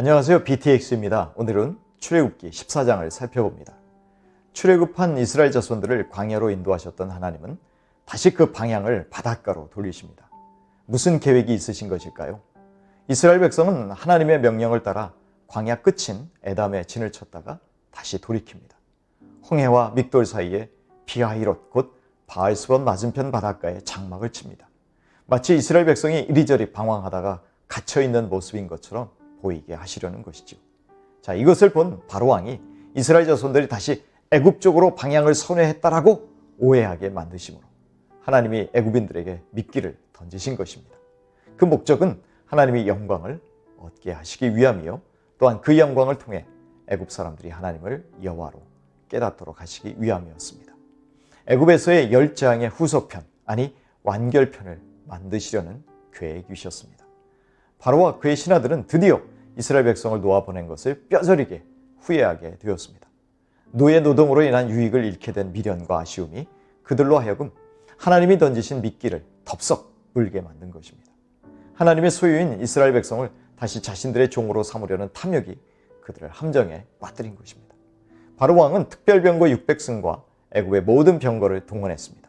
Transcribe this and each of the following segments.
안녕하세요. BTX입니다. 오늘은 출애굽기 14장을 살펴봅니다. 출애굽한 이스라엘 자손들을 광야로 인도하셨던 하나님은 다시 그 방향을 바닷가로 돌리십니다. 무슨 계획이 있으신 것일까요? 이스라엘 백성은 하나님의 명령을 따라 광야 끝인 에담에 진을 쳤다가 다시 돌이킵니다. 홍해와 믹돌 사이에 비하이롯 곧 바알스본 맞은편 바닷가에 장막을 칩니다. 마치 이스라엘 백성이 이리저리 방황하다가 갇혀있는 모습인 것처럼 보이게 하시려는 것이죠. 자, 이것을 본 바로왕이 이스라엘 자손들이 다시 애굽 쪽으로 방향을 선회했다라고 오해하게 만드심으로 하나님이 애굽인들에게 미끼를 던지신 것입니다. 그 목적은 하나님이 영광을 얻게 하시기 위함이요, 또한 그 영광을 통해 애굽 사람들이 하나님을 여호와로 깨닫도록 하시기 위함이었습니다. 애굽에서의 10장의 후속편, 아니 완결편을 만드시려는 계획이셨습니다. 바로와 그의 신하들은 드디어 이스라엘 백성을 놓아보낸 것을 뼈저리게 후회하게 되었습니다. 노예 노동으로 인한 유익을 잃게 된 미련과 아쉬움이 그들로 하여금 하나님이 던지신 미끼를 덥석 물게 만든 것입니다. 하나님의 소유인 이스라엘 백성을 다시 자신들의 종으로 삼으려는 탐욕이 그들을 함정에 빠뜨린 것입니다. 바로 왕은 특별병거 600승과 애굽의 모든 병거를 동원했습니다.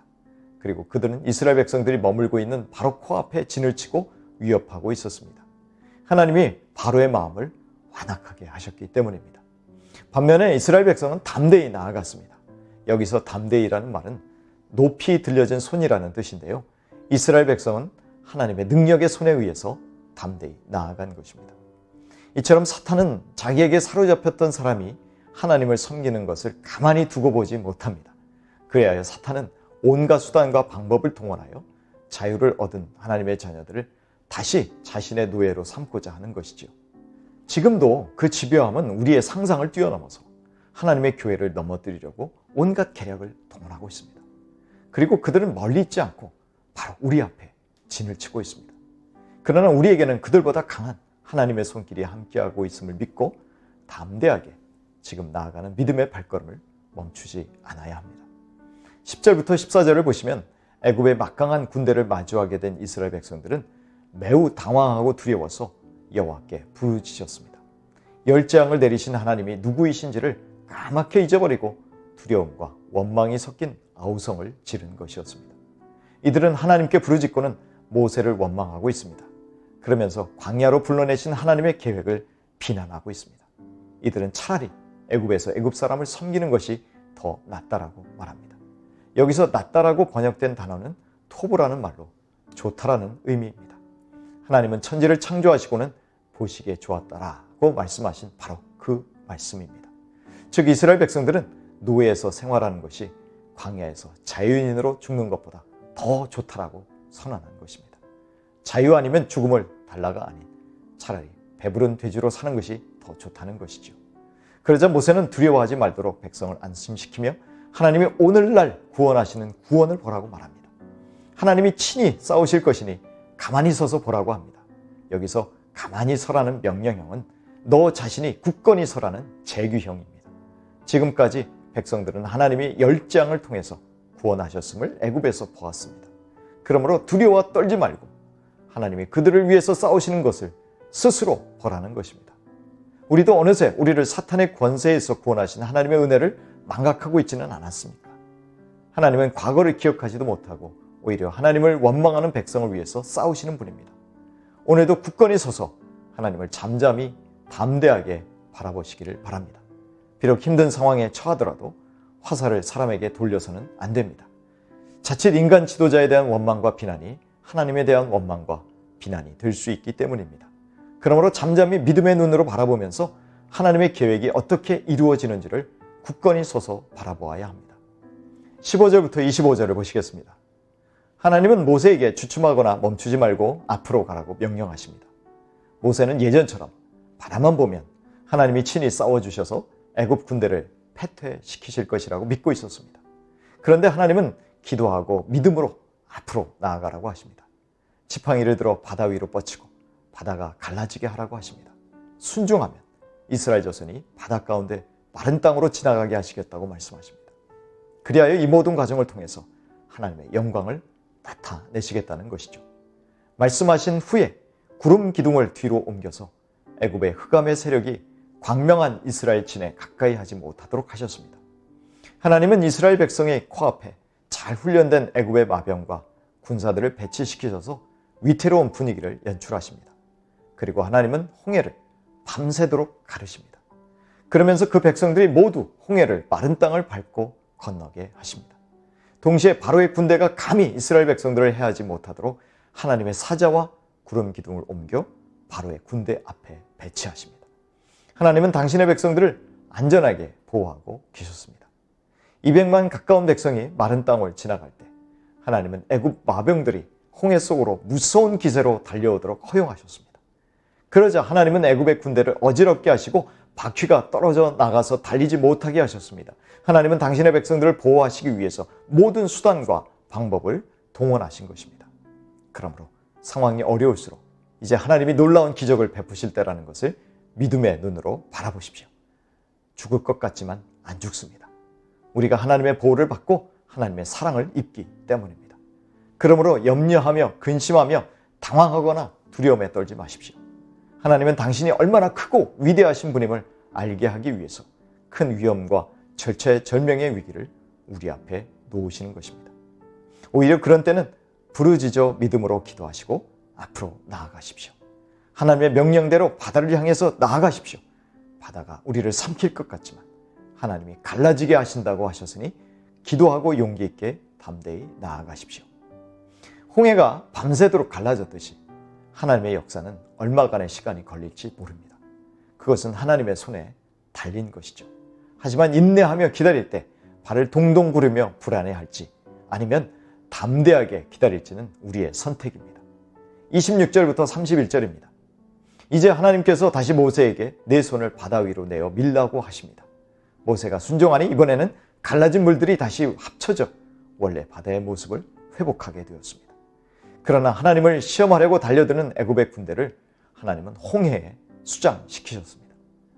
그리고 그들은 이스라엘 백성들이 머물고 있는 바로 코앞에 진을 치고 위협하고 있었습니다. 하나님이 바로의 마음을 완악하게 하셨기 때문입니다. 반면에 이스라엘 백성은 담대히 나아갔습니다. 여기서 담대히라는 말은 높이 들려진 손이라는 뜻인데요, 이스라엘 백성은 하나님의 능력의 손에 의해서 담대히 나아간 것입니다. 이처럼 사탄은 자기에게 사로잡혔던 사람이 하나님을 섬기는 것을 가만히 두고 보지 못합니다. 그에 하여 사탄은 온갖 수단과 방법을 동원하여 자유를 얻은 하나님의 자녀들을 다시 자신의 노예로 삼고자 하는 것이죠. 지금도 그 집요함은 우리의 상상을 뛰어넘어서 하나님의 교회를 넘어뜨리려고 온갖 계략을 동원하고 있습니다. 그리고 그들은 멀리 있지 않고 바로 우리 앞에 진을 치고 있습니다. 그러나 우리에게는 그들보다 강한 하나님의 손길이 함께하고 있음을 믿고 담대하게 지금 나아가는 믿음의 발걸음을 멈추지 않아야 합니다. 10절부터 14절을 보시면 애굽의 막강한 군대를 마주하게 된 이스라엘 백성들은 매우 당황하고 두려워서 여호와께 부르짖었습니다. 열재앙을 내리신 하나님이 누구이신지를 까맣게 잊어버리고 두려움과 원망이 섞인 아우성을 지른 것이었습니다. 이들은 하나님께 부르짖고는 모세를 원망하고 있습니다. 그러면서 광야로 불러내신 하나님의 계획을 비난하고 있습니다. 이들은 차라리 애굽에서 애굽 사람을 섬기는 것이 더 낫다라고 말합니다. 여기서 낫다라고 번역된 단어는 토브라는 말로 좋다라는 의미입니다. 하나님은 천지를 창조하시고는 보시기에 좋았다라고 말씀하신 바로 그 말씀입니다. 즉 이스라엘 백성들은 노예에서 생활하는 것이 광야에서 자유인으로 죽는 것보다 더 좋다라고 선언한 것입니다. 자유 아니면 죽음을 달라가 아닌 차라리 배부른 돼지로 사는 것이 더 좋다는 것이죠. 그러자 모세는 두려워하지 말도록 백성을 안심시키며 하나님이 오늘날 구원하시는 구원을 보라고 말합니다. 하나님이 친히 싸우실 것이니 가만히 서서 보라고 합니다. 여기서 가만히 서라는 명령형은 너 자신이 굳건히 서라는 재규형입니다. 지금까지 백성들은 하나님이 열재앙을 통해서 구원하셨음을 애굽에서 보았습니다. 그러므로 두려워 떨지 말고 하나님이 그들을 위해서 싸우시는 것을 스스로 보라는 것입니다. 우리도 어느새 우리를 사탄의 권세에서 구원하신 하나님의 은혜를 망각하고 있지는 않았습니까? 하나님은 과거를 기억하지도 못하고 오히려 하나님을 원망하는 백성을 위해서 싸우시는 분입니다. 오늘도 굳건히 서서 하나님을 잠잠히 담대하게 바라보시기를 바랍니다. 비록 힘든 상황에 처하더라도 화살을 사람에게 돌려서는 안 됩니다. 자칫 인간 지도자에 대한 원망과 비난이 하나님에 대한 원망과 비난이 될 수 있기 때문입니다. 그러므로 잠잠히 믿음의 눈으로 바라보면서 하나님의 계획이 어떻게 이루어지는지를 굳건히 서서 바라보아야 합니다. 15절부터 25절을 보시겠습니다. 하나님은 모세에게 주춤하거나 멈추지 말고 앞으로 가라고 명령하십니다. 모세는 예전처럼 바다만 보면 하나님이 친히 싸워주셔서 애굽 군대를 패퇴시키실 것이라고 믿고 있었습니다. 그런데 하나님은 기도하고 믿음으로 앞으로 나아가라고 하십니다. 지팡이를 들어 바다 위로 뻗치고 바다가 갈라지게 하라고 하십니다. 순종하면 이스라엘 자손이 바다 가운데 마른 땅으로 지나가게 하시겠다고 말씀하십니다. 그리하여 이 모든 과정을 통해서 하나님의 영광을 나타내시겠다는 것이죠. 말씀하신 후에 구름 기둥을 뒤로 옮겨서 애굽의 흑암의 세력이 광명한 이스라엘 진에 가까이 하지 못하도록 하셨습니다. 하나님은 이스라엘 백성의 코앞에 잘 훈련된 애굽의 마병과 군사들을 배치시키셔서 위태로운 분위기를 연출하십니다. 그리고 하나님은 홍해를 밤새도록 가르십니다. 그러면서 그 백성들이 모두 홍해를 마른 땅을 밟고 건너게 하십니다. 동시에 바로의 군대가 감히 이스라엘 백성들을 해하지 못하도록 하나님의 사자와 구름 기둥을 옮겨 바로의 군대 앞에 배치하십니다. 하나님은 당신의 백성들을 안전하게 보호하고 계셨습니다. 200만 가까운 백성이 마른 땅을 지나갈 때 하나님은 애굽 마병들이 홍해 속으로 무서운 기세로 달려오도록 허용하셨습니다. 그러자 하나님은 애굽의 군대를 어지럽게 하시고 바퀴가 떨어져 나가서 달리지 못하게 하셨습니다. 하나님은 당신의 백성들을 보호하시기 위해서 모든 수단과 방법을 동원하신 것입니다. 그러므로 상황이 어려울수록 이제 하나님이 놀라운 기적을 베푸실 때라는 것을 믿음의 눈으로 바라보십시오. 죽을 것 같지만 안 죽습니다. 우리가 하나님의 보호를 받고 하나님의 사랑을 입기 때문입니다. 그러므로 염려하며 근심하며 당황하거나 두려움에 떨지 마십시오. 하나님은 당신이 얼마나 크고 위대하신 분임을 알게 하기 위해서 큰 위험과 절체절명의 위기를 우리 앞에 놓으시는 것입니다. 오히려 그런 때는 부르짖어 믿음으로 기도하시고 앞으로 나아가십시오. 하나님의 명령대로 바다를 향해서 나아가십시오. 바다가 우리를 삼킬 것 같지만 하나님이 갈라지게 하신다고 하셨으니 기도하고 용기 있게 담대히 나아가십시오. 홍해가 밤새도록 갈라졌듯이 하나님의 역사는 얼마간의 시간이 걸릴지 모릅니다. 그것은 하나님의 손에 달린 것이죠. 하지만 인내하며 기다릴 때 발을 동동 구르며 불안해할지 아니면 담대하게 기다릴지는 우리의 선택입니다. 26절부터 31절입니다. 이제 하나님께서 다시 모세에게 내 손을 바다 위로 내어 밀라고 하십니다. 모세가 순종하니 이번에는 갈라진 물들이 다시 합쳐져 원래 바다의 모습을 회복하게 되었습니다. 그러나 하나님을 시험하려고 달려드는 애굽의 군대를 하나님은 홍해에 수장시키셨습니다.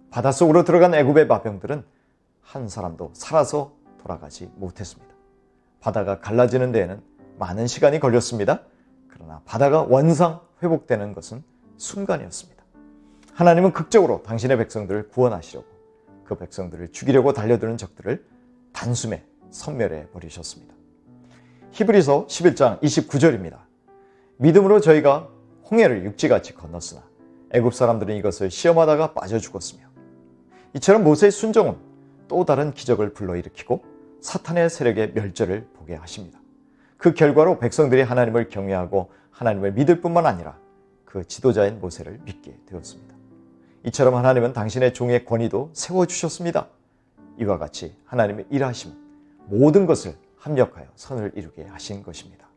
바닷속으로 들어간 애굽의 마병들은 한 사람도 살아서 돌아가지 못했습니다. 바다가 갈라지는 데에는 많은 시간이 걸렸습니다. 그러나 바다가 원상 회복되는 것은 순간이었습니다. 하나님은 극적으로 당신의 백성들을 구원하시려고 그 백성들을 죽이려고 달려드는 적들을 단숨에 섬멸해 버리셨습니다. 히브리서 11장 29절입니다. 믿음으로 저희가 홍해를 육지같이 건넜으나 애굽 사람들은 이것을 시험하다가 빠져 죽었으며 이처럼 모세의 순종은 또 다른 기적을 불러일으키고 사탄의 세력의 멸절을 보게 하십니다. 그 결과로 백성들이 하나님을 경외하고 하나님을 믿을 뿐만 아니라 그 지도자인 모세를 믿게 되었습니다. 이처럼 하나님은 당신의 종의 권위도 세워주셨습니다. 이와 같이 하나님의 일하심 모든 것을 합력하여 선을 이루게 하신 것입니다.